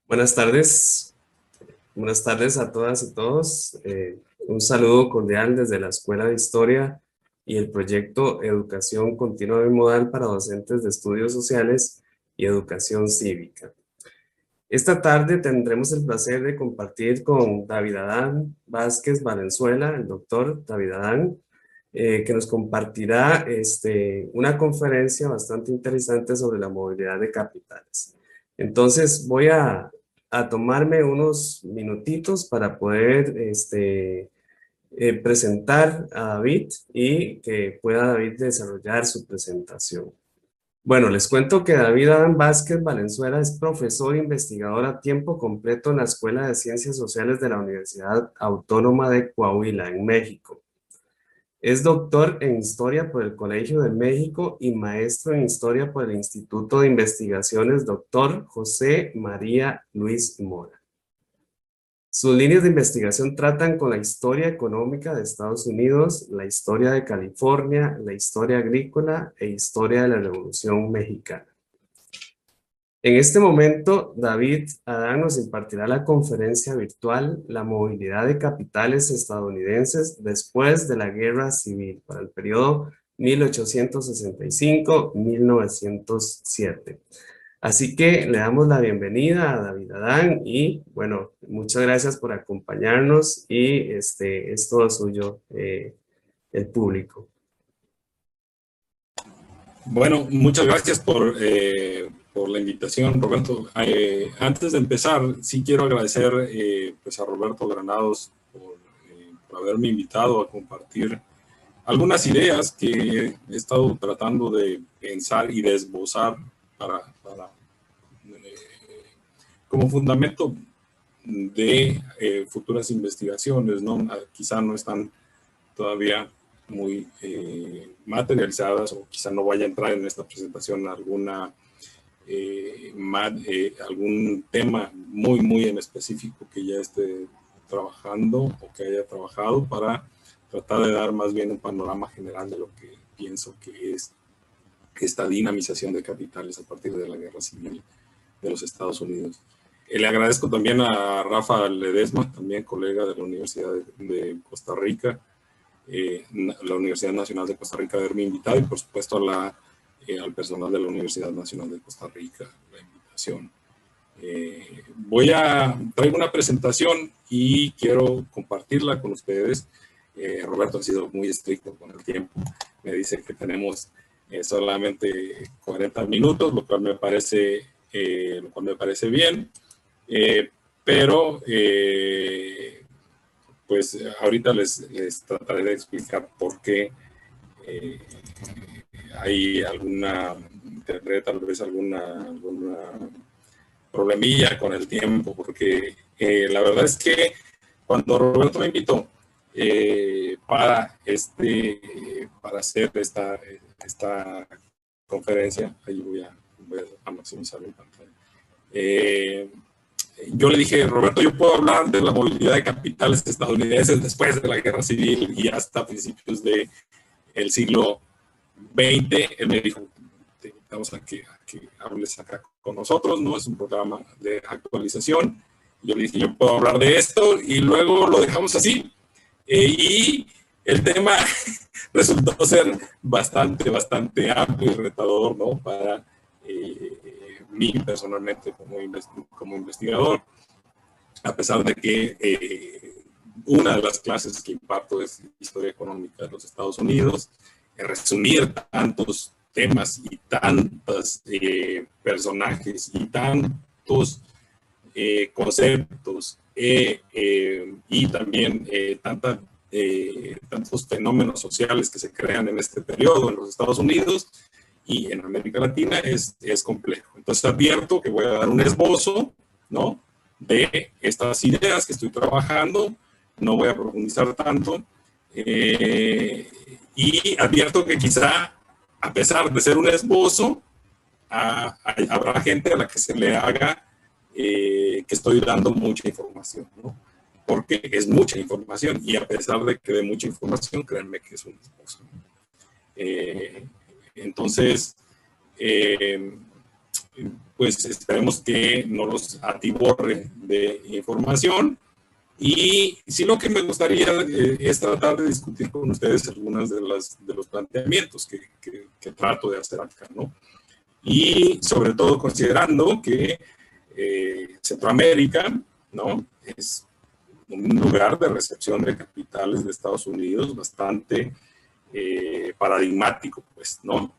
Buenas tardes. Buenas tardes a todas y todos. Un saludo cordial desde la Escuela de Historia y el proyecto Educación Continua Bimodal para Docentes de Estudios Sociales y Educación Cívica. Esta tarde tendremos el placer de compartir con David Adán Vázquez Valenzuela, el doctor David Adán, que nos compartirá una conferencia bastante interesante sobre la movilidad de capitales. Entonces voy a tomarme unos minutitos para poder presentar a David y que pueda David desarrollar su presentación. Bueno, les cuento que David Adán Vázquez Valenzuela es profesor e investigador a tiempo completo en la Escuela de Ciencias Sociales de la Universidad Autónoma de Coahuila, en México. Es doctor en Historia por el Colegio de México y maestro en Historia por el Instituto de Investigaciones Dr. José María Luis Mora. Sus líneas de investigación tratan con la historia económica de Estados Unidos, la historia de California, la historia agrícola e historia de la Revolución Mexicana. En este momento, David Adán nos impartirá la conferencia virtual La movilidad de capitales estadounidenses después de la Guerra Civil para el periodo 1865-1907. Así que le damos la bienvenida a David Adán y bueno, muchas gracias por acompañarnos y es todo suyo el público. Bueno, muchas gracias por la invitación, Roberto. Antes de empezar, sí quiero agradecer pues a Roberto Granados por haberme invitado a compartir algunas ideas que he estado tratando de pensar y de esbozar como fundamento de futuras investigaciones, ¿no? Quizá no están todavía muy materializadas, o quizá no vaya a entrar en esta presentación algún tema muy en específico que ya esté trabajando o que haya trabajado, para tratar de dar más bien un panorama general de lo que pienso que es esta dinamización de capitales a partir de la Guerra Civil de los Estados Unidos. Le agradezco también a Rafa Ledesma, también colega de la Universidad de Costa Rica, la Universidad Nacional de Costa Rica, de haberme invitado, y por supuesto al personal de la Universidad Nacional de Costa Rica la invitación. Traigo una presentación y quiero compartirla con ustedes. Roberto ha sido muy estricto con el tiempo, me dice que tenemos solamente 40 minutos, lo cual me parece bien, pero pues ahorita les trataré de explicar por qué tendré tal vez alguna problemilla con el tiempo, porque la verdad es que cuando Roberto me invitó para hacer esta conferencia, ahí voy a maximizar mi pantalla. Yo le dije, Roberto, yo puedo hablar de la movilidad de capitales estadounidenses después de la Guerra Civil y hasta principios del siglo XX. Él me dijo, te invitamos a que hables acá con nosotros, ¿no? Es un programa de actualización. Yo le dije, yo puedo hablar de esto, y luego lo dejamos así. Y el tema resultó ser bastante amplio y retador, ¿no? Para mí personalmente como investigador, a pesar de que una de las clases que imparto es Historia Económica de los Estados Unidos. Resumir tantos temas y tantos personajes y tantos conceptos y también tantos fenómenos sociales que se crean en este periodo en los Estados Unidos y en América Latina es complejo. Entonces advierto que voy a dar un esbozo, ¿no?, de estas ideas que estoy trabajando. No voy a profundizar tanto, y advierto que quizá, a pesar de ser un esbozo, habrá gente a la que se le haga que estoy dando mucha información, ¿no? Porque es mucha información, y a pesar de que de mucha información, créanme que es un esbozo. Entonces, pues esperemos que no los atiborre de información. Y sí, lo que me gustaría es tratar de discutir con ustedes algunos de los planteamientos que trato de hacer acá, ¿no? Y sobre todo considerando que Centroamérica, ¿no?, es un lugar de recepción de capitales de Estados Unidos bastante paradigmático, pues, ¿no?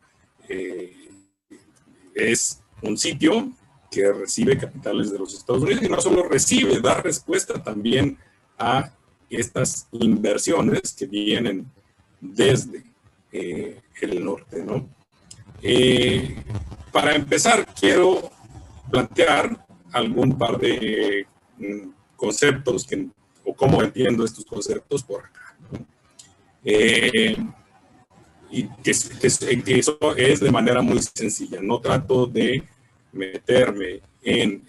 Es un sitio que recibe capitales de los Estados Unidos y no solo recibe, da respuesta también a estas inversiones que vienen desde el norte, ¿no? Para empezar, quiero plantear algún par de conceptos o cómo entiendo estos conceptos por acá, ¿no? Y que eso es de manera muy sencilla. No trato de meterme en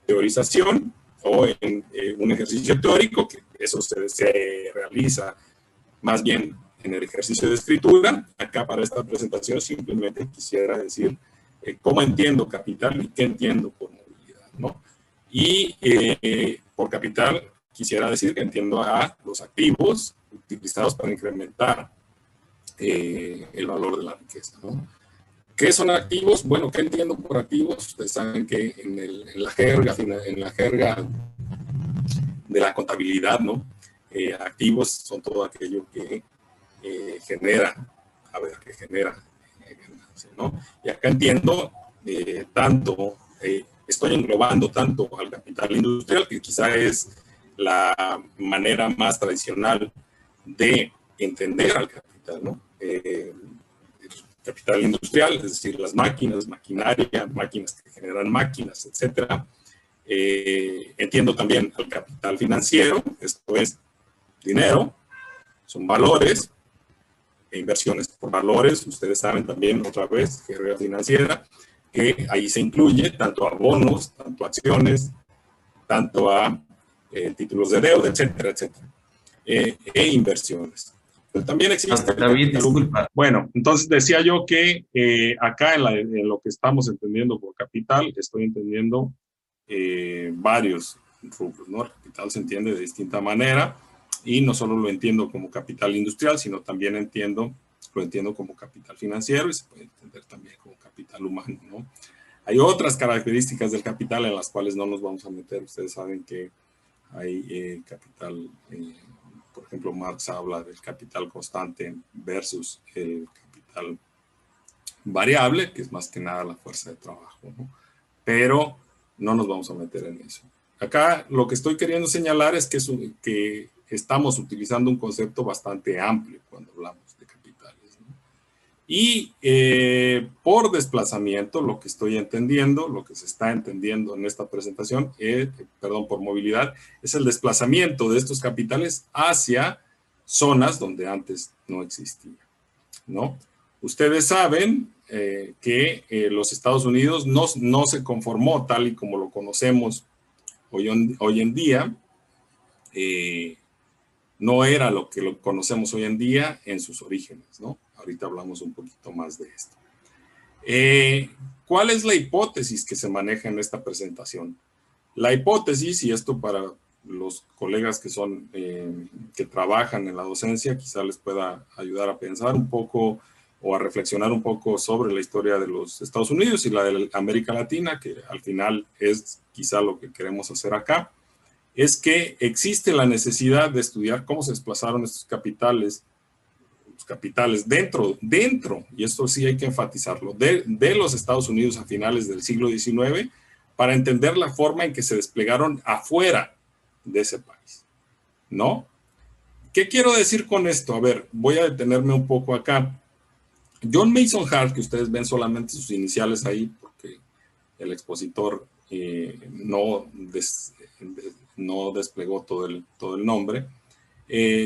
teorización o en un ejercicio teórico, que eso se realiza más bien en el ejercicio de escritura. Acá para esta presentación simplemente quisiera decir cómo entiendo capital y qué entiendo por movilidad, ¿no? Y por capital quisiera decir que entiendo a los activos utilizados para incrementar el valor de la riqueza, ¿no? ¿Qué son activos? Bueno, ¿qué entiendo por activos? Ustedes saben que en la jerga de la contabilidad, ¿no? Activos son todo aquello que genera, ¿no? Y acá entiendo estoy englobando tanto al capital industrial, que quizá es la manera más tradicional de entender al capital, ¿no? Capital industrial, es decir, las máquinas, maquinaria, máquinas que generan máquinas, etcétera. Entiendo también al capital financiero, esto es dinero, son valores e inversiones por valores. Ustedes saben también, otra vez, jerga financiera, que ahí se incluye tanto a bonos, tanto a acciones, tanto a títulos de deuda, etcétera, etcétera, e inversiones. Pero también existe... David, disculpa. Bueno, entonces decía yo que acá en lo que estamos entendiendo por capital, estoy entendiendo varios rubros, ¿no? El capital se entiende de distinta manera y no solo lo entiendo como capital industrial, sino también lo entiendo como capital financiero y se puede entender también como capital humano, ¿no? Hay otras características del capital en las cuales no nos vamos a meter. Ustedes saben que hay capital... por ejemplo, Marx habla del capital constante versus el capital variable, que es más que nada la fuerza de trabajo, ¿no? Pero no nos vamos a meter en eso. Acá lo que estoy queriendo señalar es que estamos utilizando un concepto bastante amplio cuando hablamos de capitales, ¿no? Y por desplazamiento, lo que estoy entendiendo, lo que se está entendiendo en esta presentación, por movilidad, es el desplazamiento de estos capitales hacia zonas donde antes no existía, ¿no? Ustedes saben que los Estados Unidos no se conformó tal y como lo conocemos hoy en día, no era lo que lo conocemos hoy en día en sus orígenes, ¿no? Ahorita hablamos un poquito más de esto. ¿Cuál es la hipótesis que se maneja en esta presentación? La hipótesis, y esto para los colegas que trabajan en la docencia, quizá les pueda ayudar a pensar un poco o a reflexionar un poco sobre la historia de los Estados Unidos y la de América Latina, que al final es quizá lo que queremos hacer acá, es que existe la necesidad de estudiar cómo se desplazaron estos capitales, dentro, y esto sí hay que enfatizarlo, de los Estados Unidos a finales del siglo XIX, para entender la forma en que se desplegaron afuera de ese país, ¿no? ¿Qué quiero decir con esto? A ver, voy a detenerme un poco acá. John Mason Hart, que ustedes ven solamente sus iniciales ahí, porque el expositor no desplegó todo el nombre.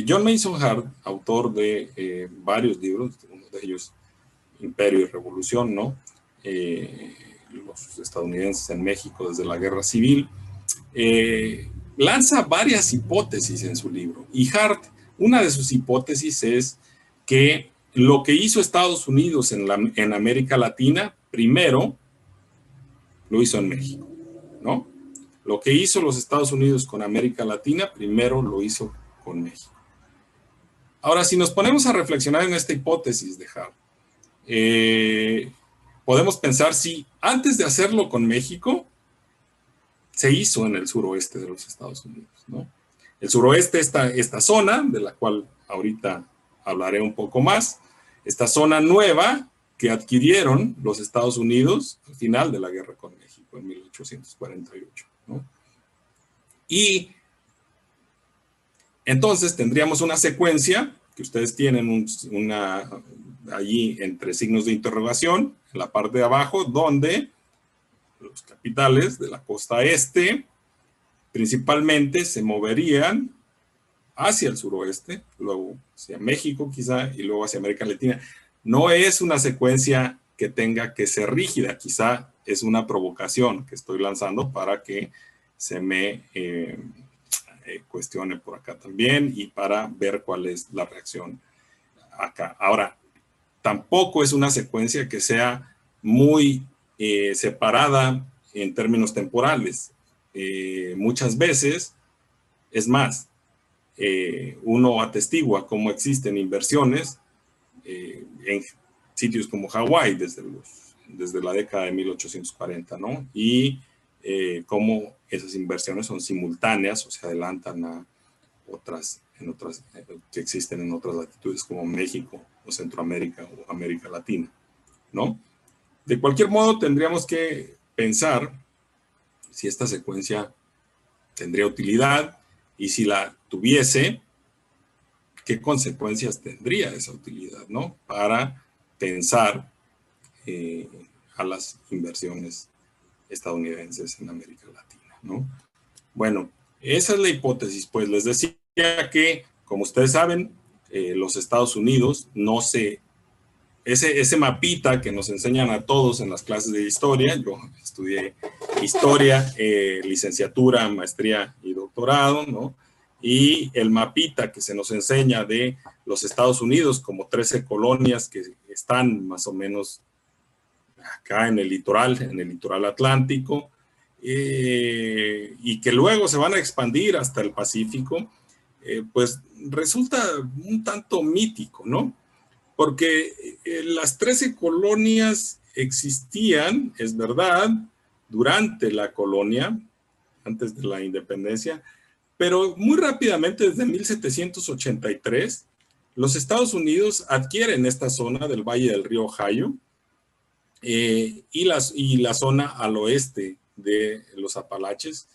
John Mason Hart, autor de varios libros, uno de ellos Imperio y Revolución, ¿no? Los estadounidenses en México desde la Guerra Civil, lanza varias hipótesis en su libro. Y Hart, una de sus hipótesis es que lo que hizo Estados Unidos en América Latina, primero, lo hizo en México, ¿no? Lo que hizo los Estados Unidos con América Latina, primero lo hizo con México. Ahora, si nos ponemos a reflexionar en esta hipótesis de Hart, podemos pensar si antes de hacerlo con México, se hizo en el suroeste de los Estados Unidos, ¿no? El suroeste, esta zona, de la cual ahorita hablaré un poco más, esta zona nueva que adquirieron los Estados Unidos al final de la guerra con México en 1848, ¿no? Y entonces tendríamos una secuencia que ustedes tienen allí entre signos de interrogación en la parte de abajo, donde los capitales de la costa este principalmente se moverían hacia el suroeste, luego hacia México quizá, y luego hacia América Latina. No es una secuencia que tenga que ser rígida, quizá es una provocación que estoy lanzando para que se me cuestione por acá también y para ver cuál es la reacción acá. Ahora, tampoco es una secuencia que sea muy separada en términos temporales. Muchas veces, es más, uno atestigua cómo existen inversiones en sitios como Hawái desde la década de 1840, ¿no? Y cómo esas inversiones son simultáneas o se adelantan a otras que existen en otras latitudes como México o Centroamérica o América Latina, ¿no? De cualquier modo, tendríamos que pensar si esta secuencia tendría utilidad y si la tuviese, qué consecuencias tendría esa utilidad, ¿no? Para pensar a las inversiones estadounidenses en América Latina, ¿no? Bueno, esa es la hipótesis, pues les decía que, como ustedes saben, los Estados Unidos no se... Ese mapita que nos enseñan a todos en las clases de historia, yo estudié historia, licenciatura, maestría y doctorado, ¿no? Y el mapita que se nos enseña de los Estados Unidos como 13 colonias que están más o menos acá en el litoral atlántico, y que luego se van a expandir hasta el Pacífico, pues resulta un tanto mítico, ¿no? Porque las 13 colonias existían, es verdad, durante la colonia, antes de la independencia, pero muy rápidamente, desde 1783, los Estados Unidos adquieren esta zona del Valle del Río Ohio y la zona al oeste de los Apalaches,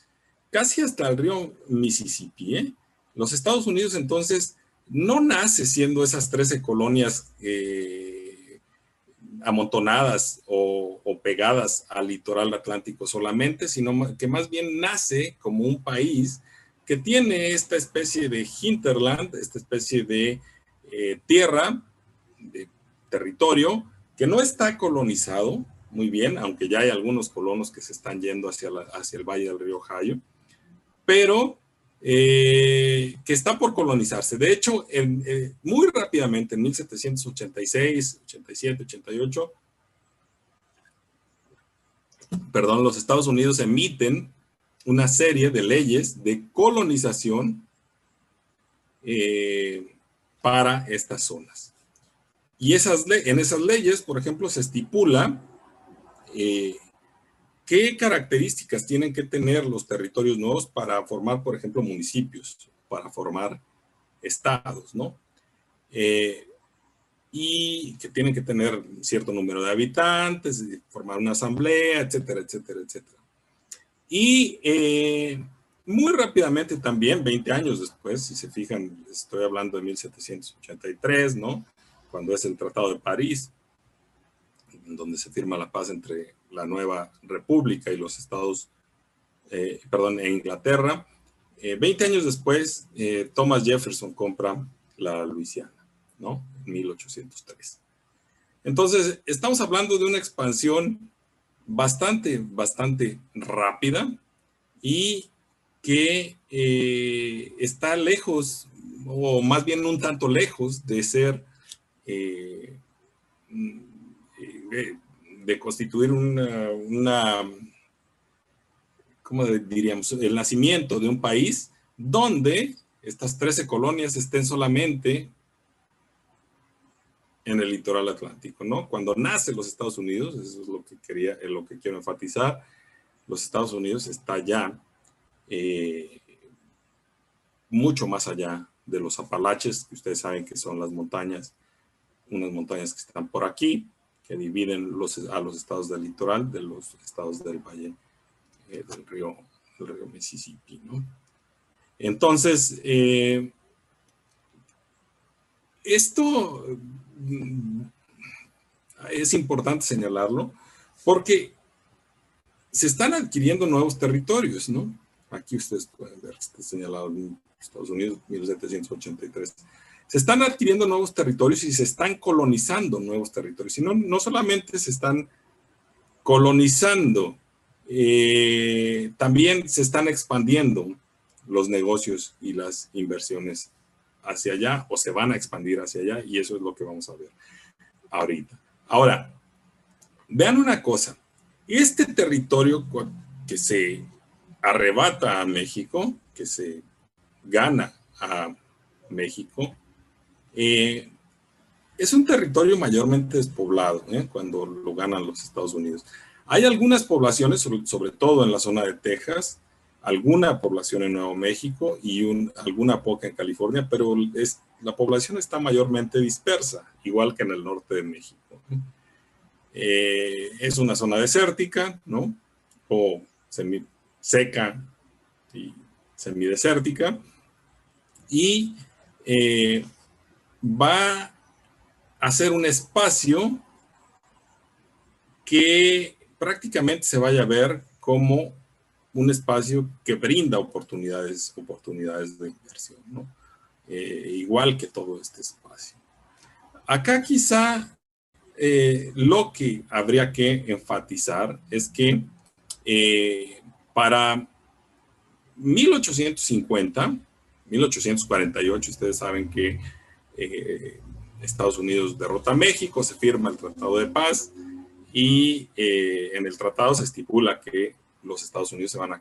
casi hasta el río Mississippi, ¿eh? Los Estados Unidos entonces no nace siendo esas 13 colonias amontonadas o pegadas al litoral atlántico solamente, sino que más bien nace como un país que tiene esta especie de hinterland, esta especie de tierra, de territorio, que no está colonizado muy bien, aunque ya hay algunos colonos que se están yendo hacia el valle del río Ohio, pero que está por colonizarse. De hecho, muy rápidamente, en 1786, 87, 88, perdón, los Estados Unidos emiten una serie de leyes de colonización para estas zonas. Y en esas leyes, por ejemplo, se estipula qué características tienen que tener los territorios nuevos para formar, por ejemplo, municipios, para formar estados, ¿no? Y que tienen que tener cierto número de habitantes, formar una asamblea, etcétera, etcétera, etcétera. Y muy rápidamente también, 20 años después, si se fijan, estoy hablando de 1783, ¿no? Cuando es el Tratado de París, en donde se firma la paz entre la nueva república y los Estados, e Inglaterra. 20 años después, Thomas Jefferson compra la Luisiana, ¿no? En 1803. Entonces, estamos hablando de una expansión bastante rápida y que está lejos, o más bien un tanto lejos de ser, de constituir una ¿cómo diríamos? El nacimiento de un país donde estas 13 colonias estén solamente en el litoral atlántico, ¿no? Cuando nace los Estados Unidos, eso es lo que lo que quiero enfatizar, los Estados Unidos está ya mucho más allá de los Apalaches, que ustedes saben que son las montañas, unas montañas que están por aquí, que dividen a los estados del litoral de los estados del valle del río Mississippi, ¿no? Entonces, esto es importante señalarlo porque se están adquiriendo nuevos territorios, ¿no? Aquí ustedes pueden ver que está señalado en Estados Unidos, 1783. Se están adquiriendo nuevos territorios y se están colonizando nuevos territorios. Y no solamente se están colonizando, también se están expandiendo los negocios y las inversiones hacia allá, o se van a expandir hacia allá, y eso es lo que vamos a ver ahorita. Ahora, vean una cosa, este territorio que se arrebata a México, que se gana a México, es un territorio mayormente despoblado, cuando lo ganan los Estados Unidos. Hay algunas poblaciones, sobre todo en la zona de Texas, alguna población en Nuevo México y alguna poca en California, pero la población está mayormente dispersa, igual que en el norte de México. Es una zona desértica, ¿no? O seca y semidesértica, y va a ser un espacio que prácticamente se vaya a ver como un espacio que brinda oportunidades de inversión, ¿no? Igual que todo este espacio. Acá quizá lo que habría que enfatizar es que para 1850, 1848, ustedes saben que Estados Unidos derrota a México, se firma el Tratado de Paz y en el tratado se estipula que los Estados Unidos se van a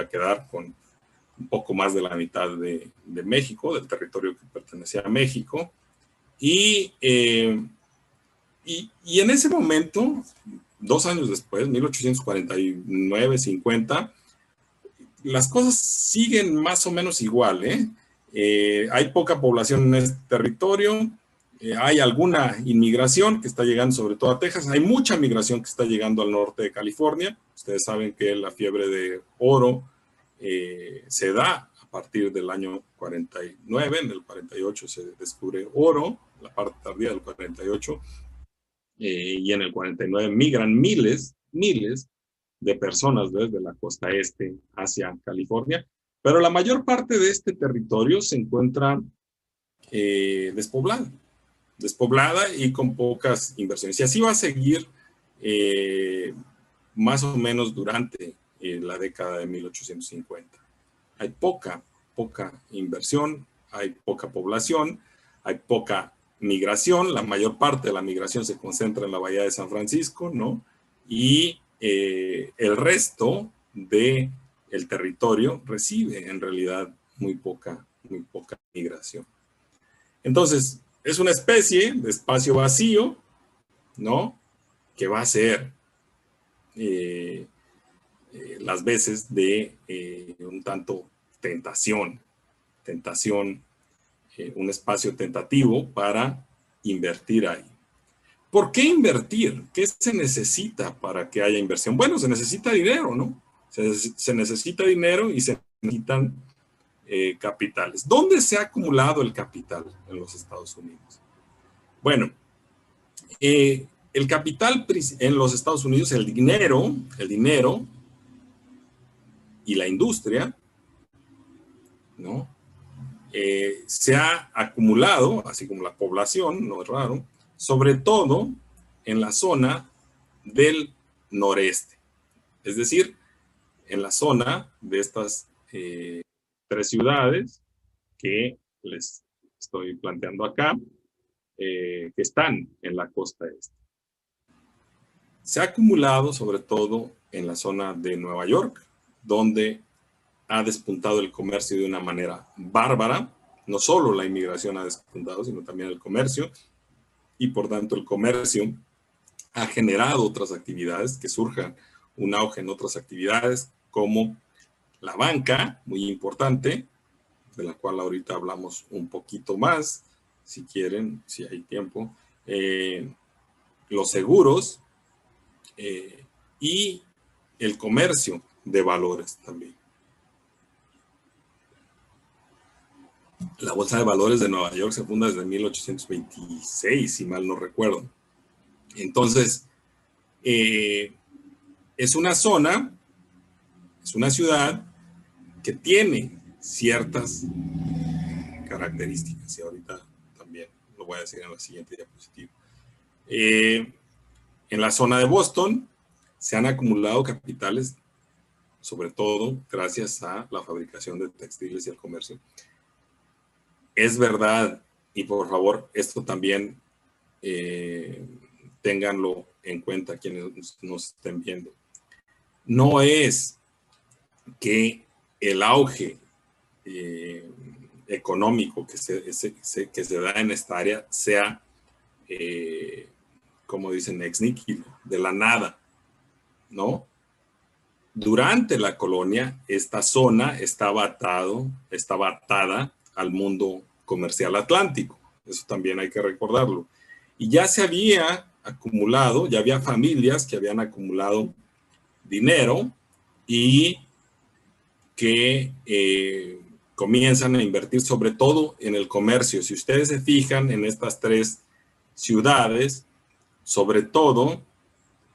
quedar con un poco más de la mitad de México, del territorio que pertenecía a México, y en ese momento, 2 años después, 1849-50, las cosas siguen más o menos igual, hay poca población en este territorio, hay alguna inmigración que está llegando sobre todo a Texas, hay mucha migración que está llegando al norte de California. Ustedes saben que la fiebre de oro se da a partir del año 49, en el 48 se descubre oro, la parte tardía del 48, y en el 49 migran miles de personas desde la costa este hacia California, pero la mayor parte de este territorio se encuentra despoblada y con pocas inversiones. Y así va a seguir más o menos durante la década de 1850. Hay poca inversión, hay poca población, hay poca migración. La mayor parte de la migración se concentra en la bahía de San Francisco, ¿no? Y el resto del territorio recibe en realidad muy poca migración. Entonces, es una especie de espacio vacío, ¿no? Que va a ser las veces de un tanto tentación, un espacio tentativo para invertir ahí. ¿Por qué invertir? ¿Qué se necesita para que haya inversión? Bueno, se necesita dinero, ¿no? Se necesita dinero y se necesitan capitales. ¿Dónde se ha acumulado el capital en los Estados Unidos? Bueno, el capital en los Estados Unidos, el dinero y la industria, ¿no? Se ha acumulado, así como la población, no es raro, sobre todo en la zona del noreste, es decir, en la zona de estas 3 ciudades que les estoy planteando acá, que están en la costa este. Se ha acumulado sobre todo en la zona de Nueva York, donde ha despuntado el comercio de una manera bárbara. No solo la inmigración ha despuntado, sino también el comercio, y por tanto el comercio ha generado otras actividades, que surjan un auge en otras actividades, como la banca, muy importante, de la cual ahorita hablamos un poquito más, si quieren, si hay tiempo, los seguros y el comercio de valores también. La Bolsa de Valores de Nueva York se funda desde 1826, si mal no recuerdo. Entonces, es una zona, es una ciudad que tiene ciertas características, y ahorita también lo voy a decir en la siguiente diapositiva. En la zona de Boston se han acumulado capitales, sobre todo gracias a la fabricación de textiles y el comercio. Es verdad, y por favor, esto también ténganlo en cuenta quienes nos estén viendo. No es que el auge económico que se da en esta área sea, como dicen, ex nihilo, de la nada, ¿no? Durante la colonia, esta zona estaba atada al mundo comercial atlántico. Eso también hay que recordarlo. Y ya se había acumulado, ya había familias que habían acumulado dinero y que comienzan a invertir sobre todo en el comercio. Si ustedes se fijan en estas tres ciudades, sobre todo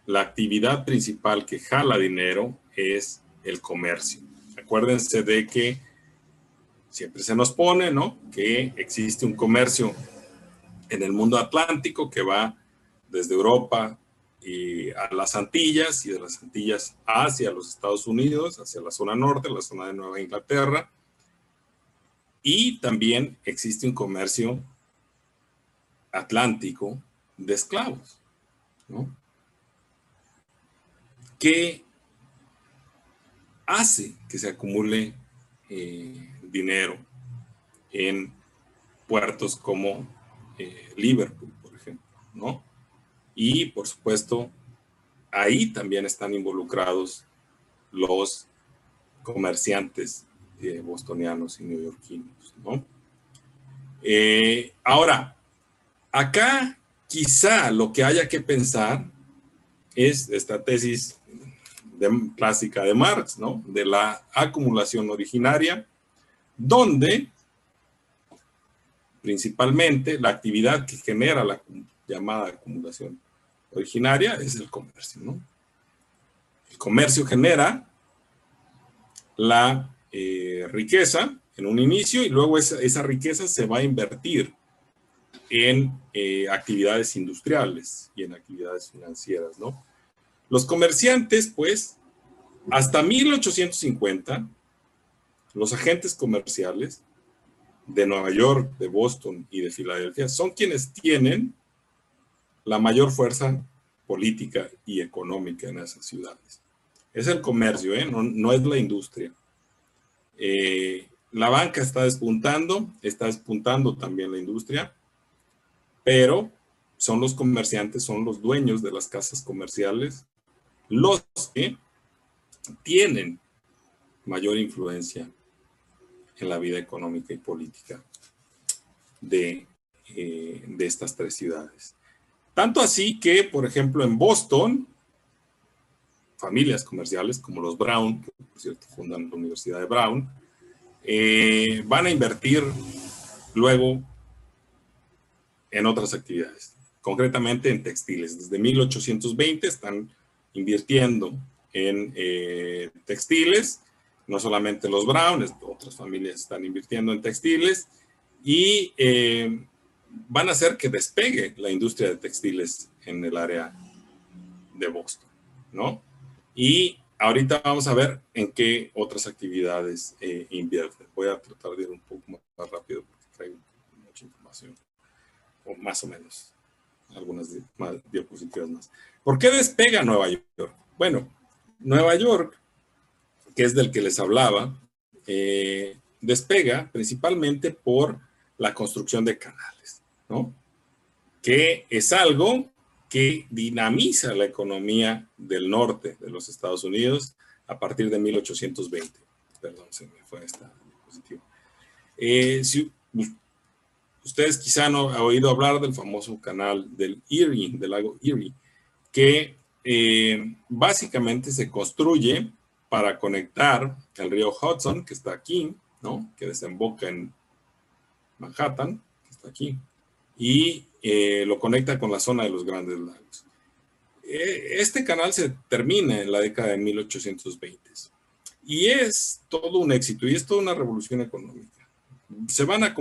la actividad principal que jala dinero es el comercio. Acuérdense de que siempre se nos pone, ¿no?, que existe un comercio en el mundo atlántico que va desde Europa y a las Antillas, y de las Antillas hacia los Estados Unidos, hacia la zona norte, la zona de Nueva Inglaterra. Y también existe un comercio atlántico de esclavos, ¿no?, que hace que se acumule dinero en puertos como Liverpool, por ejemplo, ¿no? Y, por supuesto, ahí también están involucrados los comerciantes bostonianos y neoyorquinos, ¿no? Ahora, acá quizá lo que haya que pensar es esta tesis clásica de Marx, ¿no?, de la acumulación originaria, donde principalmente la actividad que genera la llamada acumulación originaria es el comercio, ¿no? El comercio genera la riqueza en un inicio, y luego esa riqueza se va a invertir en actividades industriales y en actividades financieras, ¿no? Los comerciantes, pues, hasta 1850, los agentes comerciales de Nueva York, de Boston y de Filadelfia son quienes tienen la mayor fuerza política y económica en esas ciudades. Es el comercio, no es la industria. La banca está despuntando también la industria, pero son los comerciantes, son los dueños de las casas comerciales los que tienen mayor influencia en la vida económica y política de estas tres ciudades. Tanto así que, por ejemplo, en Boston, familias comerciales como los Brown, que por cierto fundan la Universidad de Brown, van a invertir luego en otras actividades, concretamente en textiles. Desde 1820 están invirtiendo en textiles, no solamente los Brown, otras familias están invirtiendo en textiles, y van a hacer que despegue la industria de textiles en el área de Boston, ¿no? Y ahorita vamos a ver en qué otras actividades invierten. Voy a tratar de ir un poco más rápido porque traigo mucha información, o más o menos, algunas diapositivas más. ¿Por qué despega Nueva York? Bueno, Nueva York que es del que les hablaba, despega principalmente por la construcción de canales, ¿no? Que es algo que dinamiza la economía del norte de los Estados Unidos a partir de 1820. Perdón, se me fue esta diapositiva. Si ustedes quizá no han oído hablar del famoso canal del Erie, del lago Erie, que básicamente se construye para conectar el río Hudson, que está aquí, ¿no? Que desemboca en Manhattan, que está aquí, y lo conecta con la zona de los Grandes Lagos. Este canal se termina en la década de 1820 y es todo un éxito y es toda una revolución económica. Se van a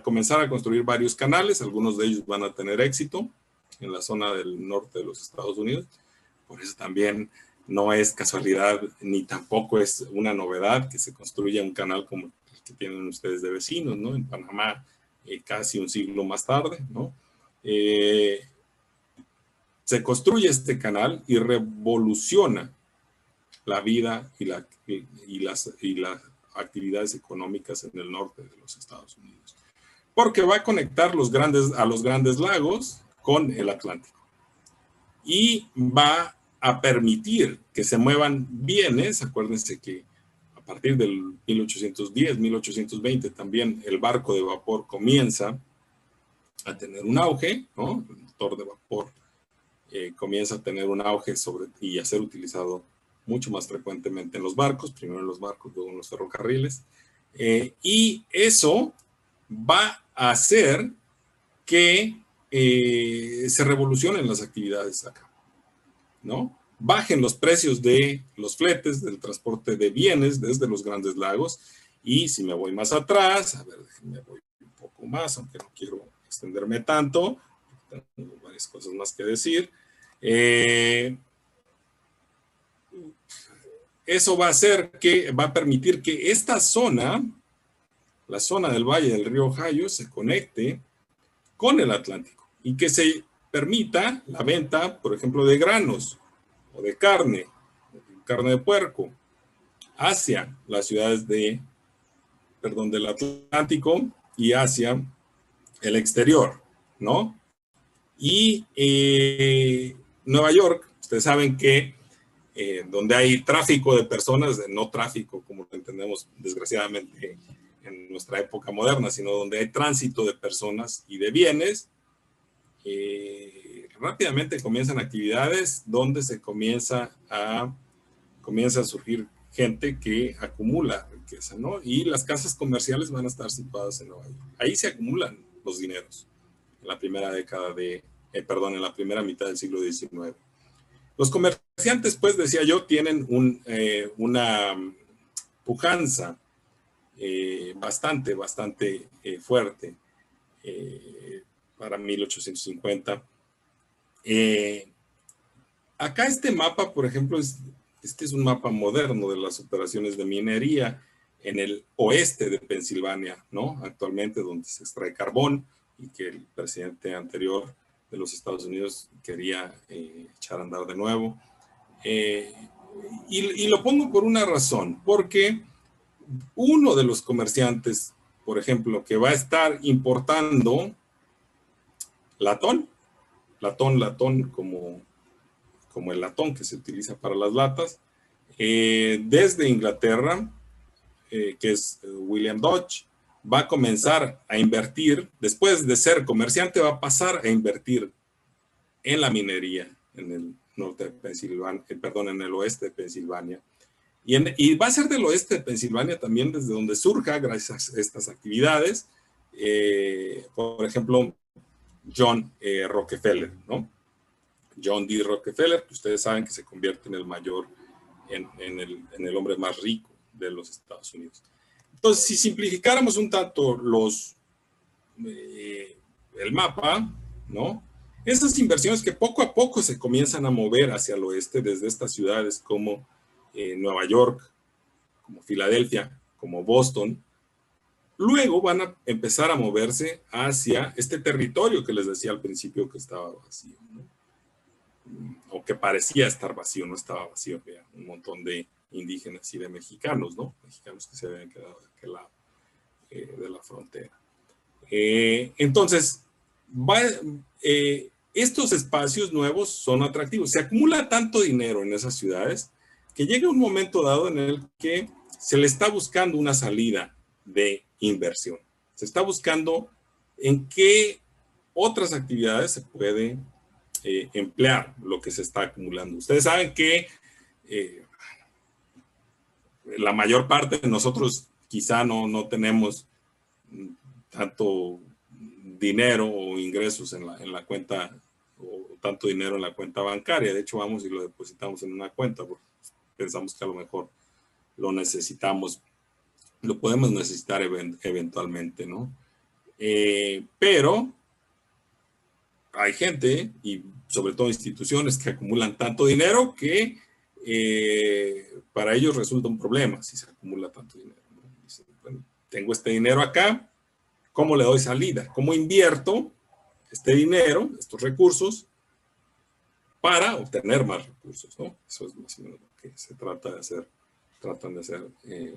comenzar a construir varios canales, algunos de ellos van a tener éxito en la zona del norte de los Estados Unidos, por eso también no es casualidad ni tampoco es una novedad que se construya un canal como el que tienen ustedes de vecinos, ¿no? En Panamá, casi un siglo más tarde, ¿no? Se construye este canal y revoluciona la vida y las actividades económicas en el norte de los Estados Unidos. Porque va a conectar a los grandes lagos con el Atlántico. Y va a permitir que se muevan bienes. Acuérdense que a partir del 1810, 1820, también el barco de vapor comienza a tener un auge, ¿no? El motor de vapor comienza a tener un auge y a ser utilizado mucho más frecuentemente en los barcos, primero en los barcos, luego en los ferrocarriles, y eso va a hacer que se revolucionen las actividades acá, ¿no? Bajen los precios de los fletes, del transporte de bienes desde los Grandes Lagos, y si me voy más atrás, a ver, déjenme voy un poco más, aunque no quiero extenderme tanto, tengo varias cosas más que decir. Eso va a permitir que esta zona, la zona del valle del río Ohio, se conecte con el Atlántico y que se permita la venta, por ejemplo, de granos o de carne de puerco, hacia las ciudades del Atlántico y hacia el exterior, ¿no? Y Nueva York, ustedes saben que donde hay tráfico de personas, no tráfico como lo entendemos desgraciadamente en nuestra época moderna, sino donde hay tránsito de personas y de bienes, rápidamente comienzan actividades donde se comienza a surgir gente que acumula riqueza, ¿no? Y las casas comerciales van a estar situadas en Nueva York. Ahí se acumulan los dineros en la primera década en la primera mitad del siglo XIX. Los comerciantes, pues, decía yo, tienen una pujanza bastante fuerte para 1850. Acá este mapa, por ejemplo, este es un mapa moderno de las operaciones de minería en el oeste de Pensilvania, ¿no? Actualmente donde se extrae carbón y que el presidente anterior de los Estados Unidos quería echar a andar de nuevo. Y lo pongo por una razón, porque uno de los comerciantes, por ejemplo, que va a estar importando latón como el latón que se utiliza para las latas, desde Inglaterra, que es William Dodge, va a comenzar a invertir, después de ser comerciante, va a pasar a invertir en la minería en el norte de Pensilvania, en el oeste de Pensilvania. Y va a ser del oeste de Pensilvania también desde donde surja, gracias a estas actividades, por ejemplo, John Rockefeller, ¿no? John D. Rockefeller, que ustedes saben que se convierte en el mayor, en el hombre más rico de los Estados Unidos. Entonces, si simplificáramos un tanto el mapa, ¿no? Esas inversiones que poco a poco se comienzan a mover hacia el oeste desde estas ciudades como Nueva York, como Filadelfia, como Boston, luego van a empezar a moverse hacia este territorio que les decía al principio que estaba vacío, ¿no? O que parecía estar vacío, no estaba vacío, había un montón de indígenas y de mexicanos, ¿no? Mexicanos que se habían quedado de aquel lado de la frontera. Entonces, estos espacios nuevos son atractivos. Se acumula tanto dinero en esas ciudades que llega un momento dado en el que se le está buscando una salida de inversión. Se está buscando en qué otras actividades se puede emplear lo que se está acumulando. Ustedes saben que la mayor parte de nosotros quizá no tenemos tanto dinero o ingresos en la cuenta, o tanto dinero en la cuenta bancaria. De hecho, vamos y lo depositamos en una cuenta porque pensamos que a lo mejor lo necesitamos, lo podemos necesitar eventualmente, ¿no? Pero hay gente, y sobre todo instituciones, que acumulan tanto dinero que para ellos resulta un problema si se acumula tanto dinero, ¿no? Dicen, bueno, tengo este dinero acá, ¿cómo le doy salida? ¿Cómo invierto este dinero, estos recursos, para obtener más recursos, ¿no? Eso es más o menos lo que se trata de hacer, tratan de hacer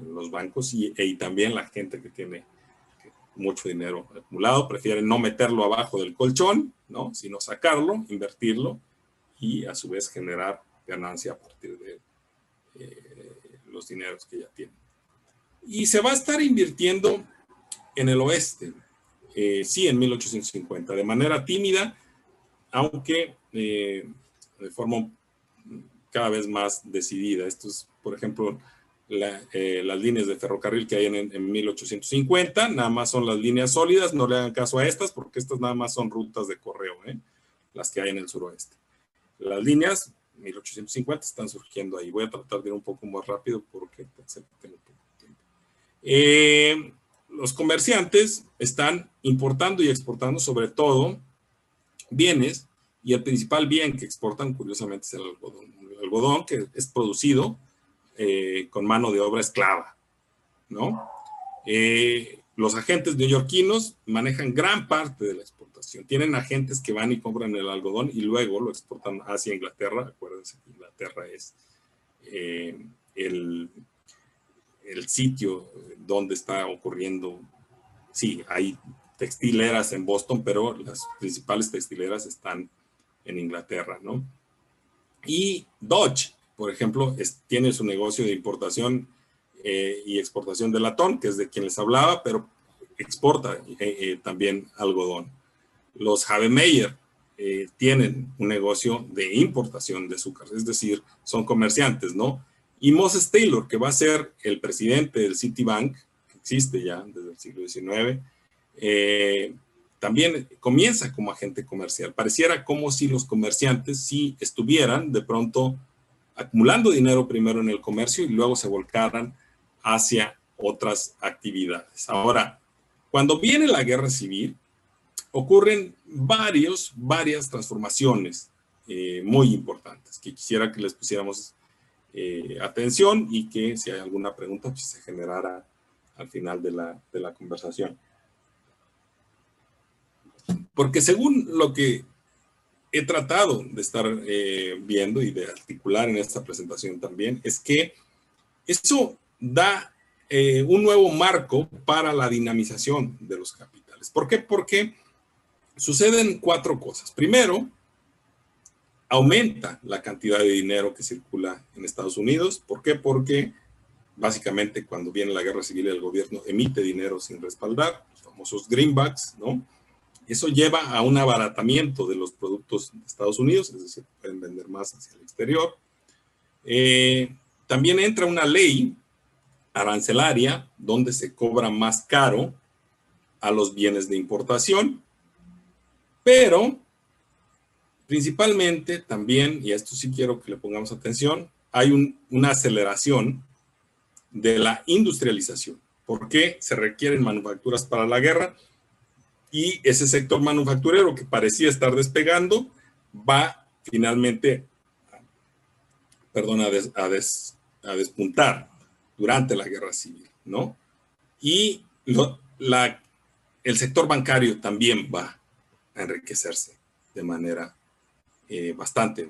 los bancos y también la gente que tiene mucho dinero acumulado, prefieren no meterlo abajo del colchón, ¿no? Sino sacarlo, invertirlo y a su vez generar ganancia a partir de los dineros que ya tienen. Y se va a estar invirtiendo en el oeste, sí, en 1850, de manera tímida, aunque de forma cada vez más decidida. Esto es, por ejemplo, las líneas de ferrocarril que hay en 1850, nada más son las líneas sólidas, no le hagan caso a estas, porque estas nada más son rutas de correo, las que hay en el suroeste. Las líneas 1850 están surgiendo ahí. Voy a tratar de ir un poco más rápido porque tengo poco tiempo. Los comerciantes están importando y exportando sobre todo bienes, y el principal bien que exportan, curiosamente, es el algodón. El algodón que es producido con mano de obra esclava, ¿no? Los agentes neoyorquinos manejan gran parte de la exportación. Tienen agentes que van y compran el algodón y luego lo exportan hacia Inglaterra. Acuérdense que Inglaterra es el sitio donde está ocurriendo. Sí, hay textileras en Boston, pero las principales textileras están en Inglaterra, ¿no? Y Dodge, por ejemplo, tiene su negocio de importación y exportación de latón, que es de quien les hablaba, pero exporta también algodón. Los Havemeyer tienen un negocio de importación de azúcar, es decir, son comerciantes, ¿no? Y Moses Taylor, que va a ser el presidente del Citibank, que existe ya desde el siglo XIX, también comienza como agente comercial. Pareciera como si los comerciantes sí estuvieran de pronto acumulando dinero primero en el comercio y luego se volcaran hacia otras actividades. Ahora, cuando viene la guerra civil, ocurren varias transformaciones muy importantes que quisiera que les pusiéramos atención y que si hay alguna pregunta pues se generara al final de la conversación. Porque según lo que he tratado de estar viendo y de articular en esta presentación también, es que eso da un nuevo marco para la dinamización de los capitales. ¿Por qué? Porque suceden 4 cosas. Primero, aumenta la cantidad de dinero que circula en Estados Unidos. ¿Por qué? Porque básicamente cuando viene la guerra civil el gobierno emite dinero sin respaldar, los famosos greenbacks, ¿no? Eso lleva a un abaratamiento de los productos de Estados Unidos, es decir, pueden vender más hacia el exterior. También entra una ley arancelaria donde se cobra más caro a los bienes de importación, pero principalmente también, y a esto sí quiero que le pongamos atención, hay una aceleración de la industrialización. ¿Por qué? Se requieren manufacturas para la guerra y ese sector manufacturero que parecía estar despegando va finalmente a despuntar durante la guerra civil, ¿no? Y el sector bancario también va a enriquecerse de manera bastante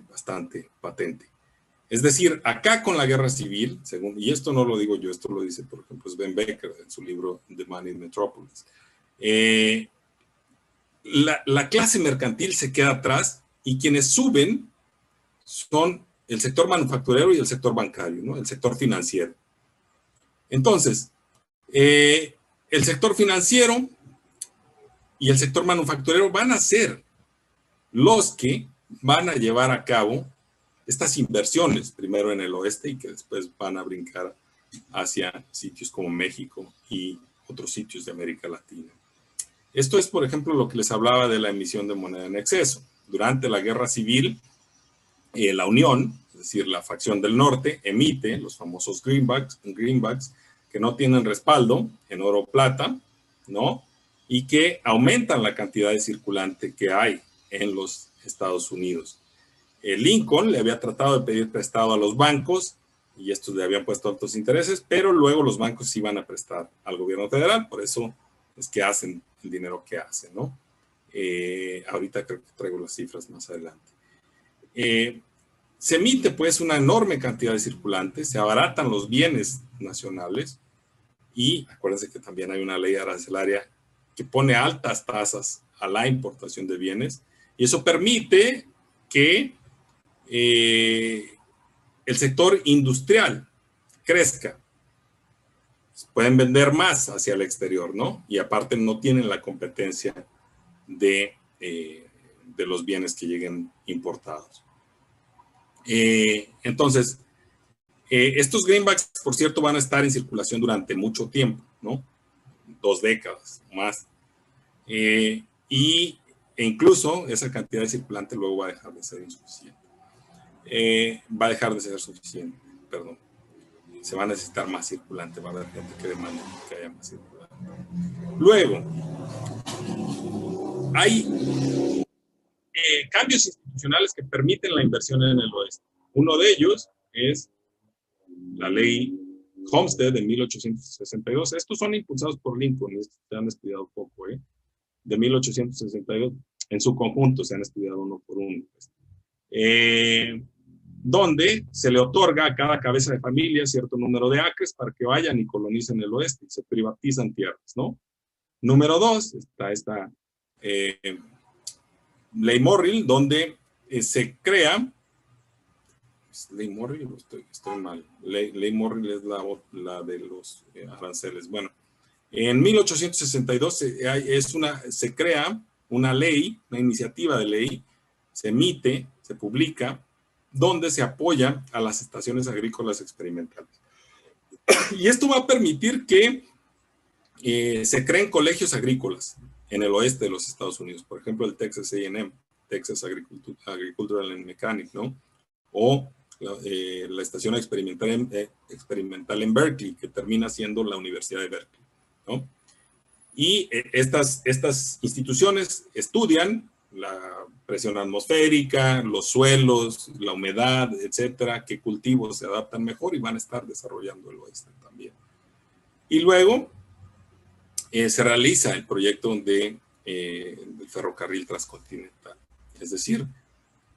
patente. Es decir, acá con la guerra civil, según, y esto no lo digo yo, esto lo dice, por ejemplo, Sven Becker en su libro The Man in Metropolis, la clase mercantil se queda atrás y quienes suben son el sector manufacturero y el sector bancario, ¿no? El sector financiero. Entonces, el sector financiero y el sector manufacturero van a ser los que van a llevar a cabo estas inversiones, primero en el oeste y que después van a brincar hacia sitios como México y otros sitios de América Latina. Esto es, por ejemplo, lo que les hablaba de la emisión de moneda en exceso. Durante la Guerra Civil, la Unión, es decir, la facción del norte, emite los famosos greenbacks que no tienen respaldo en oro o plata, ¿no? Y que aumentan la cantidad de circulante que hay en los Estados Unidos. Lincoln le había tratado de pedir prestado a los bancos y estos le habían puesto altos intereses, pero luego los bancos iban a prestar al gobierno federal, por eso es que hacen el dinero que hacen, ¿no? Ahorita creo que traigo las cifras más adelante. Se emite pues una enorme cantidad de circulantes, se abaratan los bienes nacionales y acuérdense que también hay una ley arancelaria que pone altas tasas a la importación de bienes y eso permite que el sector industrial crezca. Pueden vender más hacia el exterior, ¿no? Y aparte no tienen la competencia de los bienes que lleguen importados. Entonces, estos greenbacks, por cierto, van a estar en circulación durante mucho tiempo, ¿no? 2 décadas más. E incluso esa cantidad de circulante luego va a dejar de ser insuficiente. Va a dejar de ser suficiente, perdón. Se va a necesitar más circulante, va a haber gente que demande que haya más circulante. Luego, hay cambios institucionales que permiten la inversión en el oeste. Uno de ellos es la ley Homestead de 1862. Estos son impulsados por Lincoln, estos se han estudiado poco, de 1862. En su conjunto se han estudiado uno por uno. Donde se le otorga a cada cabeza de familia cierto número de acres para que vayan y colonicen el oeste y se privatizan tierras, ¿no? Número 2, está esta ley Morrill, donde se crea, ley Morrill, estoy mal, ley Morrill es la de los aranceles. Bueno, en 1862 se crea una ley, una iniciativa de ley, se emite, se publica, donde se apoya a las estaciones agrícolas experimentales. Y esto va a permitir que se creen colegios agrícolas en el oeste de los Estados Unidos. Por ejemplo, el Texas A&M, Texas Agricultural and Mechanic, ¿no? O la estación experimental en Berkeley, que termina siendo la Universidad de Berkeley, ¿no? Y estas instituciones estudian la presión atmosférica, los suelos, la humedad, etcétera, qué cultivos se adaptan mejor y van a estar desarrollando el oeste también. Y luego se realiza el proyecto del ferrocarril transcontinental. Es decir,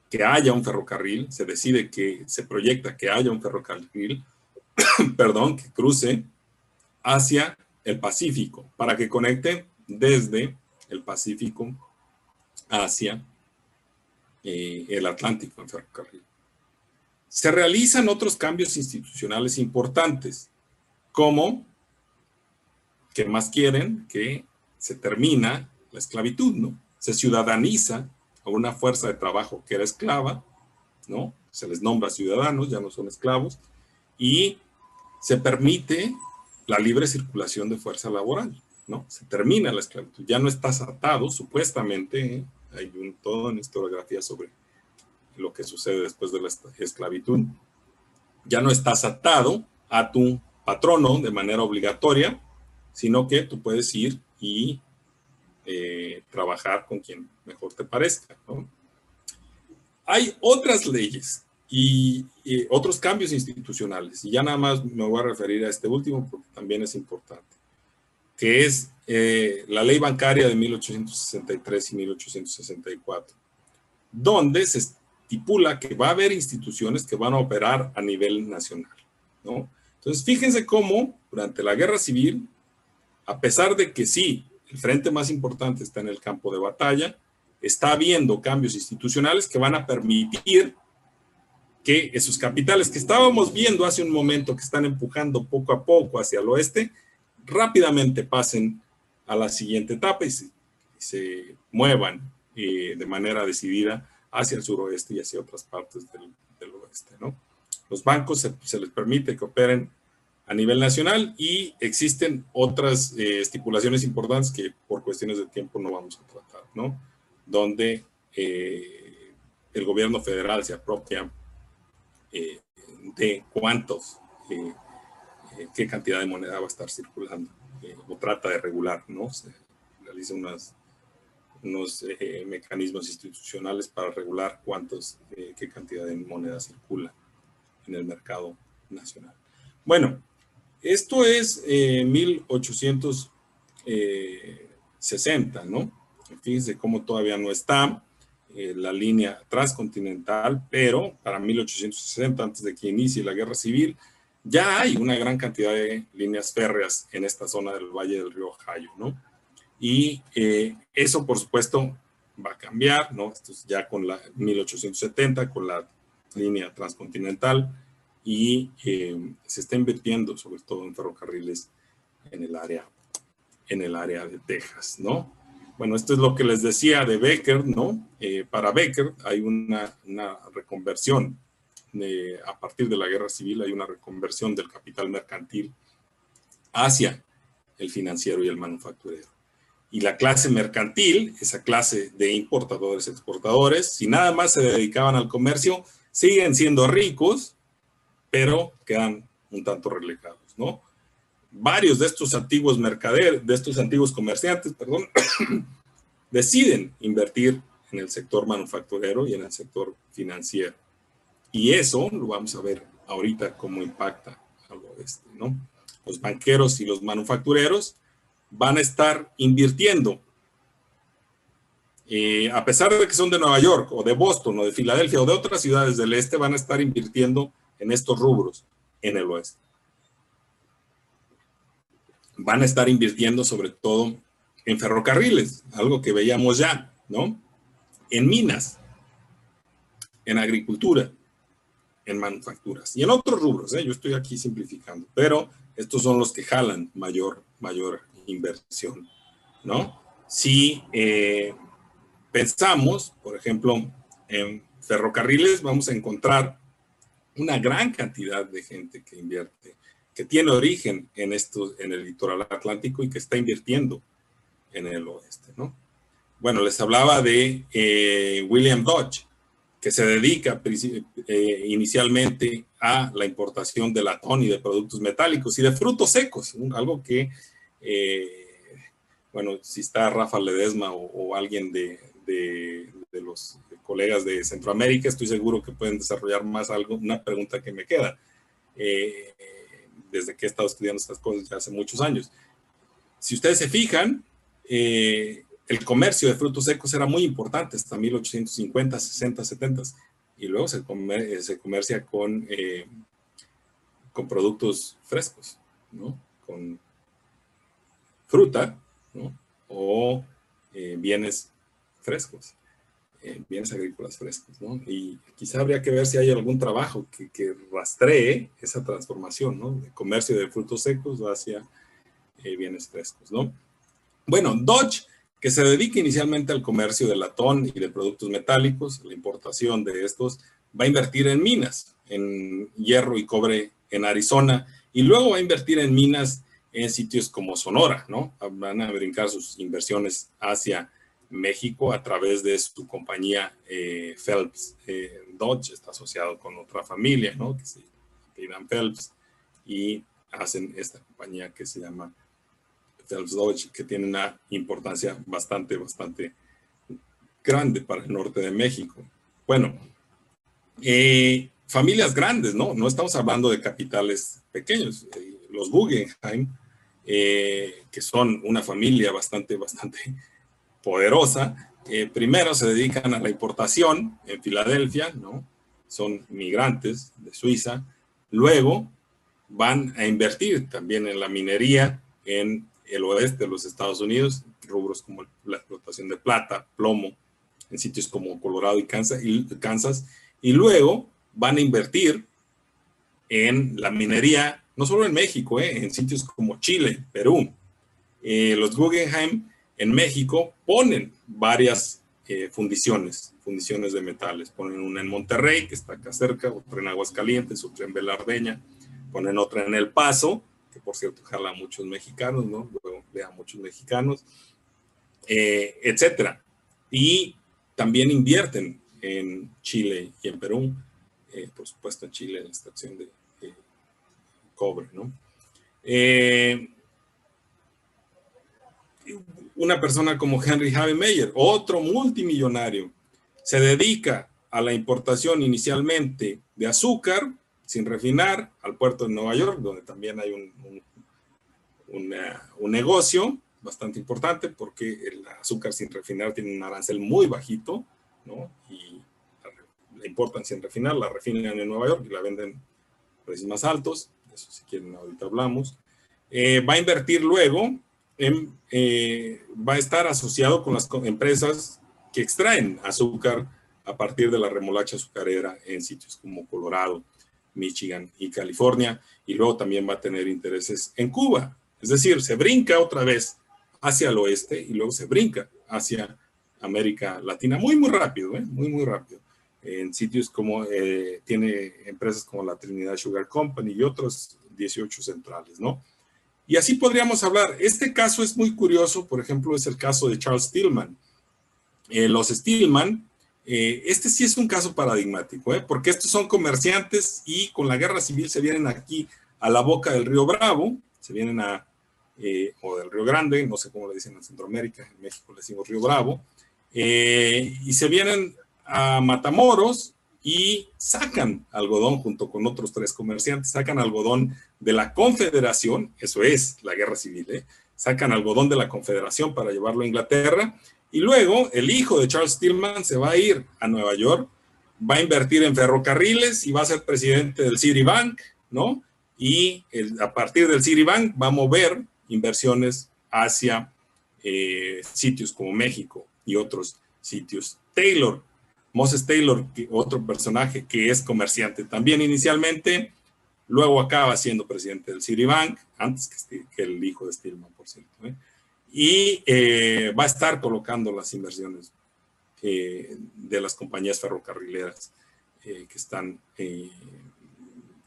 que haya un ferrocarril, se decide que se proyecta que haya un ferrocarril, perdón, que cruce hacia el Pacífico, para que conecte desde el Pacífico hacia el Atlántico en ferrocarril. Se realizan otros cambios institucionales importantes, como, ¿qué más quieren? Que se termina la esclavitud, ¿no? Se ciudadaniza a una fuerza de trabajo que era esclava, ¿no? Se les nombra ciudadanos, ya no son esclavos, y se permite la libre circulación de fuerza laboral, ¿no? Se termina la esclavitud, ya no estás atado, supuestamente, hay toda una historiografía sobre lo que sucede después de la esclavitud. Ya no estás atado a tu patrono de manera obligatoria, sino que tú puedes ir y trabajar con quien mejor te parezca, ¿no? Hay otras leyes y otros cambios institucionales, y ya nada más me voy a referir a este último porque también es importante, que es la ley bancaria de 1863 y 1864, donde se estipula que va a haber instituciones que van a operar a nivel nacional, ¿no? Entonces, fíjense cómo durante la guerra civil, a pesar de que sí, el frente más importante está en el campo de batalla, está habiendo cambios institucionales que van a permitir que esos capitales que estábamos viendo hace un momento que están empujando poco a poco hacia el oeste, rápidamente pasen a la siguiente etapa y se muevan de manera decidida hacia el suroeste y hacia otras partes del oeste, ¿no? Los bancos se les permite que operen a nivel nacional y existen otras estipulaciones importantes que por cuestiones de tiempo no vamos a tratar, ¿no? Donde el gobierno federal se apropia de cuántos, qué cantidad de moneda va a estar circulando, o trata de regular, ¿no? Se realiza unos mecanismos institucionales para regular qué cantidad de moneda circula en el mercado nacional. Bueno, esto es 1860, ¿no? Fíjense cómo todavía no está la línea transcontinental, pero para 1860, antes de que inicie la guerra civil, ya hay una gran cantidad de líneas férreas en esta zona del Valle del Río Ohio, ¿no? Y eso, por supuesto, va a cambiar, ¿no? Esto es ya con la 1870, con la línea transcontinental, y se está invirtiendo, sobre todo en ferrocarriles, en el área de Texas, ¿no? Bueno, esto es lo que les decía de Becker, ¿no? Para Becker hay una reconversión, a partir de la guerra civil hay una reconversión del capital mercantil hacia el financiero y el manufacturero. Y la clase mercantil, esa clase de importadores, exportadores, si nada más se dedicaban al comercio, siguen siendo ricos, pero quedan un tanto relegados, ¿no? Varios de estos antiguos mercaderes, de estos antiguos comerciantes, perdón, deciden invertir en el sector manufacturero y en el sector financiero. Y eso lo vamos a ver ahorita cómo impacta al oeste, ¿no? Los banqueros y los manufactureros van a estar invirtiendo, a pesar de que son de Nueva York o de Boston o de Filadelfia o de otras ciudades del este, van a estar invirtiendo en estos rubros en el oeste. Van a estar invirtiendo sobre todo en ferrocarriles, algo que veíamos ya, ¿no? En minas, en agricultura, en manufacturas y en otros rubros, ¿eh? Yo estoy aquí simplificando, pero estos son los que jalan mayor inversión, ¿no? Si pensamos, por ejemplo, en ferrocarriles, vamos a encontrar una gran cantidad de gente que invierte, que tiene origen en el litoral atlántico y que está invirtiendo en el oeste, ¿no? Bueno, les hablaba de William Dodge, que se dedica inicialmente a la importación de latón y de productos metálicos y de frutos secos, algo que, bueno, si está Rafa Ledesma o alguien de los colegas de Centroamérica, estoy seguro que pueden desarrollar más una pregunta que me queda, desde que he estado estudiando estas cosas ya hace muchos años. Si ustedes se fijan, el comercio de frutos secos era muy importante hasta 1850, 60, 70, y luego se comercia con productos frescos, ¿no? Con fruta, ¿no? O bienes frescos, bienes agrícolas frescos, ¿no? Y quizá habría que ver si hay algún trabajo que rastree esa transformación, ¿no? De comercio de frutos secos hacia bienes frescos, ¿no? Bueno, Dodge, que se dedica inicialmente al comercio de latón y de productos metálicos, la importación de estos, va a invertir en minas, en hierro y cobre en Arizona, y luego va a invertir en minas en sitios como Sonora, ¿no? Van a brincar sus inversiones hacia México a través de su compañía Phelps. Dodge está asociado con otra familia, ¿no? Que se llaman Phelps, y hacen esta compañía que se llama Phelps Dodge, que tiene una importancia bastante grande para el norte de México. Bueno, familias grandes, ¿no? No estamos hablando de capitales pequeños. Los Guggenheim, que son una familia bastante poderosa, primero se dedican a la importación en Filadelfia, ¿no? Son migrantes de Suiza. Luego van a invertir también en la minería en el oeste de los Estados Unidos, rubros como la explotación de plata, plomo, en sitios como Colorado y Kansas, y luego van a invertir en la minería, no solo en México, en sitios como Chile, Perú. Los Guggenheim en México ponen varias fundiciones de metales. Ponen una en Monterrey, que está acá cerca, otra en Aguascalientes, otra en Velardeña, ponen otra en El Paso, que por cierto jala a muchos mexicanos, ¿no? Luego ve a muchos mexicanos, etcétera. Y también invierten en Chile y en Perú, por supuesto en Chile en la extracción de cobre, ¿no? Una persona como Henry Havemeyer, otro multimillonario, se dedica a la importación inicialmente de azúcar sin refinar al puerto de Nueva York, donde también hay un negocio bastante importante porque el azúcar sin refinar tiene un arancel muy bajito, ¿no? Y la importan sin refinar, la refinan en Nueva York y la venden a precios más altos. Eso si quieren ahorita hablamos. Va a invertir luego, va a estar asociado con las empresas que extraen azúcar a partir de la remolacha azucarera en sitios como Colorado, Michigan y California, y luego también va a tener intereses en Cuba. Es decir, se brinca otra vez hacia el oeste y luego se brinca hacia América Latina muy, muy rápido, muy, muy rápido. En sitios como, tiene empresas como la Trinidad Sugar Company y otros 18 centrales, ¿no? Y así podríamos hablar. Este caso es muy curioso, por ejemplo, es el caso de Charles Stillman. Los Stillman, este sí es un caso paradigmático, porque estos son comerciantes y con la guerra civil se vienen aquí a la boca del río Bravo, se vienen o del Río Grande, no sé cómo le dicen en Centroamérica, en México le decimos Río Bravo, y se vienen a Matamoros y sacan algodón junto con otros 3 comerciantes, sacan algodón de la Confederación, eso es la guerra civil, sacan algodón de la Confederación para llevarlo a Inglaterra, y luego el hijo de Charles Stillman se va a ir a Nueva York, va a invertir en ferrocarriles y va a ser presidente del Citibank, ¿no? Y a partir del Citibank va a mover inversiones hacia sitios como México y otros sitios. Moses Taylor, otro personaje que es comerciante también inicialmente, luego acaba siendo presidente del Citibank, antes que el hijo de Stillman, por cierto, y va a estar colocando las inversiones de las compañías ferrocarrileras que están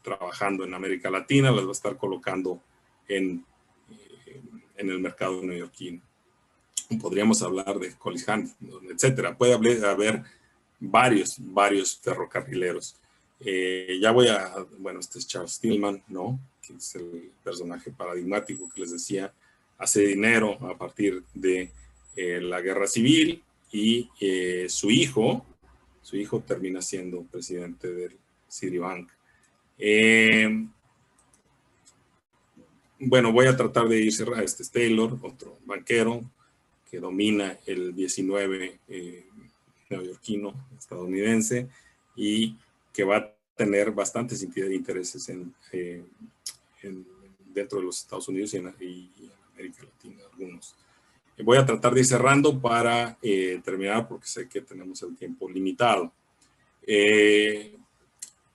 trabajando en América Latina, las va a estar colocando en el mercado neoyorquino. Podríamos hablar de Collis Huntington, etcétera. Puede haber varios ferrocarrileros. Bueno, este es Charles Stillman, ¿no? Que es el personaje paradigmático que les decía, hace dinero a partir de la guerra civil y su hijo termina siendo presidente del Citibank. Bueno, voy a tratar de ir cerrando. Este es Taylor, otro banquero que domina el 19 neoyorquino estadounidense y que va a tener bastantes intereses dentro de los Estados Unidos y en América Latina, algunos. Voy a tratar de ir cerrando para terminar porque sé que tenemos el tiempo limitado.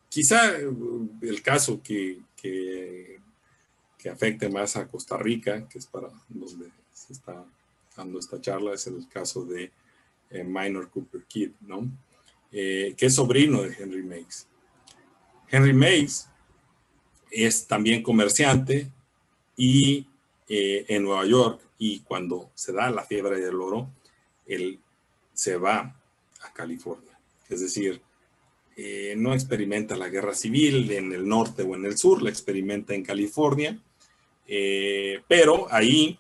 Quizá el caso que afecte más a Costa Rica, que es para donde se está dando esta charla, es el caso de Minor Cooper Kidd, ¿no? Que es sobrino de Henry Meigs. Henry Meigs es también comerciante y en Nueva York, y cuando se da la fiebre del oro, él se va a California. Es decir, no experimenta la guerra civil en el norte o en el sur, la experimenta en California, pero ahí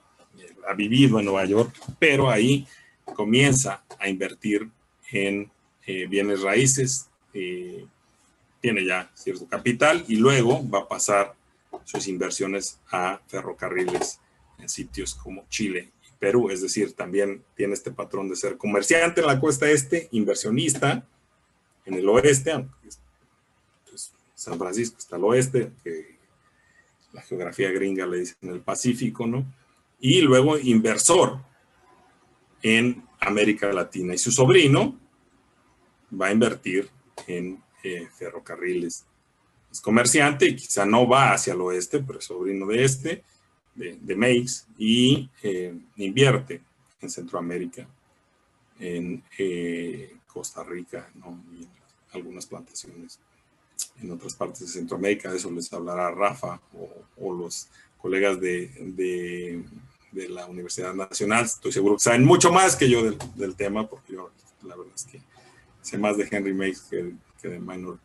ha vivido en Nueva York, pero ahí comienza a invertir en bienes raíces, tiene ya cierto capital y luego va a pasar sus inversiones a ferrocarriles en sitios como Chile y Perú, es decir, también tiene este patrón de ser comerciante en la costa este, inversionista en el oeste, aunque pues, San Francisco está al oeste, que la geografía gringa le dicen el Pacífico, ¿no? Y luego inversor en América Latina. Y su sobrino va a invertir en ferrocarriles. Es comerciante y quizá no va hacia el oeste, pero es sobrino de de Meix, y invierte en Centroamérica, en Costa Rica, ¿no? Y en algunas plantaciones en otras partes de Centroamérica. De eso les hablará Rafa o los colegas de la Universidad Nacional. Estoy seguro que saben mucho más que yo del tema, porque yo la verdad es que sé más de Henry Meix que de Minor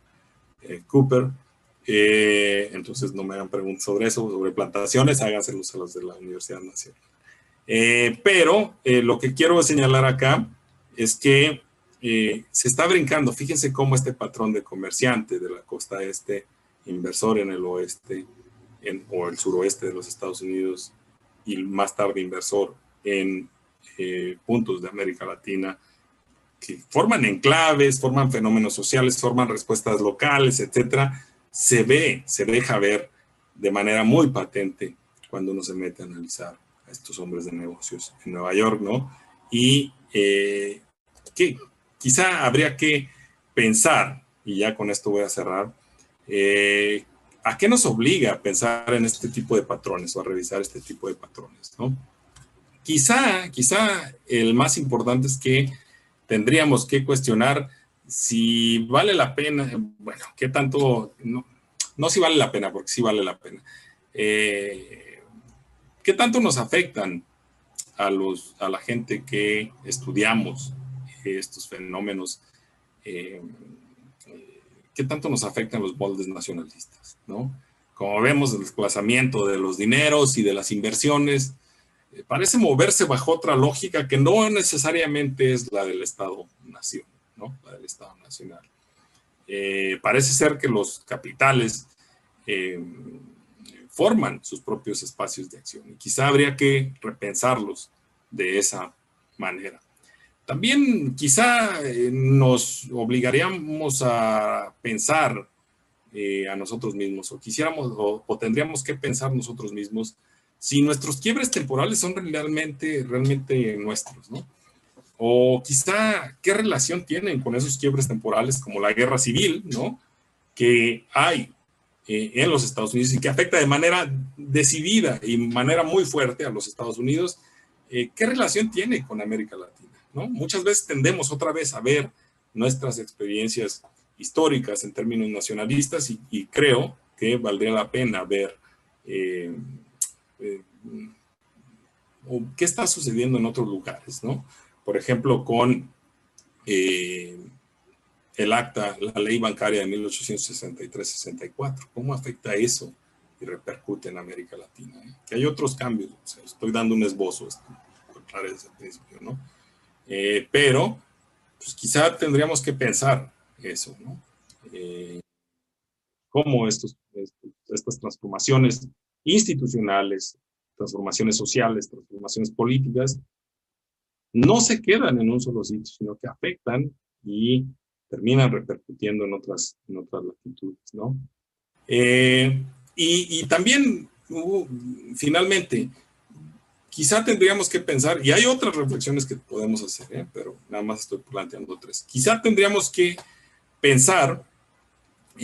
Cooper. Entonces no me hagan preguntas sobre eso, sobre plantaciones, háganselos a los de la Universidad Nacional. Pero lo que quiero señalar acá es que se está brincando. Fíjense cómo este patrón de comerciante de la costa este, inversor en el oeste o el suroeste de los Estados Unidos y más tarde inversor en puntos de América Latina, que forman enclaves, forman fenómenos sociales, forman respuestas locales, etcétera, se deja ver de manera muy patente cuando uno se mete a analizar a estos hombres de negocios en Nueva York, ¿no? Y que quizá habría que pensar, y ya con esto voy a cerrar, ¿a qué nos obliga a pensar en este tipo de patrones o a revisar este tipo de patrones, ¿no? Quizá el más importante es que tendríamos que cuestionar si vale la pena, bueno, qué tanto, no si vale la pena, porque sí vale la pena, qué tanto nos afectan a la gente que estudiamos estos fenómenos, qué tanto nos afectan los moldes nacionalistas, ¿no? Como vemos, el desplazamiento de los dineros y de las inversiones parece moverse bajo otra lógica que no necesariamente es la del Estado-Nación, ¿no? La del Estado Nacional. Parece ser que los capitales forman sus propios espacios de acción y quizá habría que repensarlos de esa manera. También quizá nos obligaríamos a pensar a nosotros mismos, o quisiéramos, o tendríamos que pensar nosotros mismos si nuestros quiebres temporales son realmente nuestros, ¿no? O quizá qué relación tienen con esos quiebres temporales como la guerra civil, ¿no? Que hay en los Estados Unidos y que afecta de manera decidida y manera muy fuerte a los Estados Unidos. ¿Qué relación tiene con América Latina, ¿no? Muchas veces tendemos otra vez a ver nuestras experiencias históricas en términos nacionalistas y creo que valdría la pena ver qué está sucediendo en otros lugares, ¿no? Por ejemplo, con el acta, la ley bancaria de 1863-64, ¿cómo afecta eso y repercute en América Latina? Que hay otros cambios, o sea, estoy dando un esbozo, desde el principio, ¿no? Pero, pues quizá tendríamos que pensar eso, ¿no? Cómo estas transformaciones institucionales, transformaciones sociales, transformaciones políticas, no se quedan en un solo sitio, sino que afectan y terminan repercutiendo en otras latitudes, ¿no? Y también, finalmente, quizá tendríamos que pensar, y hay otras reflexiones que podemos hacer, pero nada más estoy planteando tres. Quizá tendríamos que pensar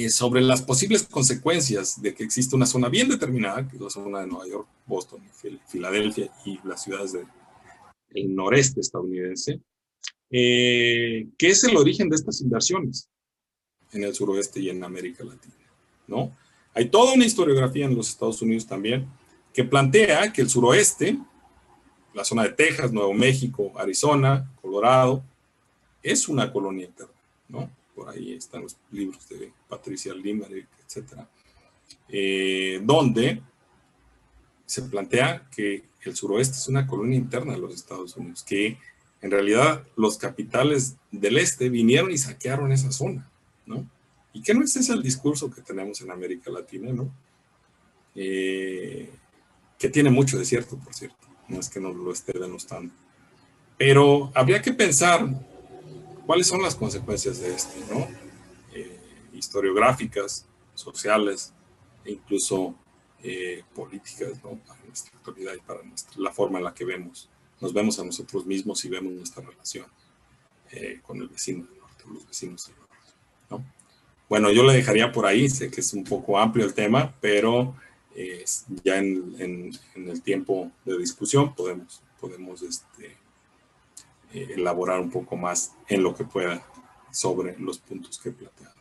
sobre las posibles consecuencias de que existe una zona bien determinada, que es la zona de Nueva York, Boston, Filadelfia y las ciudades del noreste estadounidense, que es el origen de estas inversiones en el suroeste y en América Latina, ¿no? Hay toda una historiografía en los Estados Unidos también que plantea que el suroeste, la zona de Texas, Nuevo México, Arizona, Colorado, es una colonia interna, ¿no? Por ahí están los libros de Patricia Limerick, etcétera, donde se plantea que el suroeste es una colonia interna de los Estados Unidos, que en realidad los capitales del este vinieron y saquearon esa zona, ¿no? Y que no es ese el discurso que tenemos en América Latina, ¿no? Que tiene mucho de cierto, por cierto. no es que nos lo esté denostando. Pero habría que pensar cuáles son las consecuencias de esto, ¿no? Historiográficas, sociales e incluso políticas, ¿no? Para nuestra actualidad y para la forma en la que nos vemos a nosotros mismos y vemos nuestra relación con el vecino del norte, los vecinos del norte, ¿no? Bueno, yo le dejaría por ahí, sé que es un poco amplio el tema, pero ya en el tiempo de discusión podemos elaborar un poco más en lo que pueda sobre los puntos que he planteado.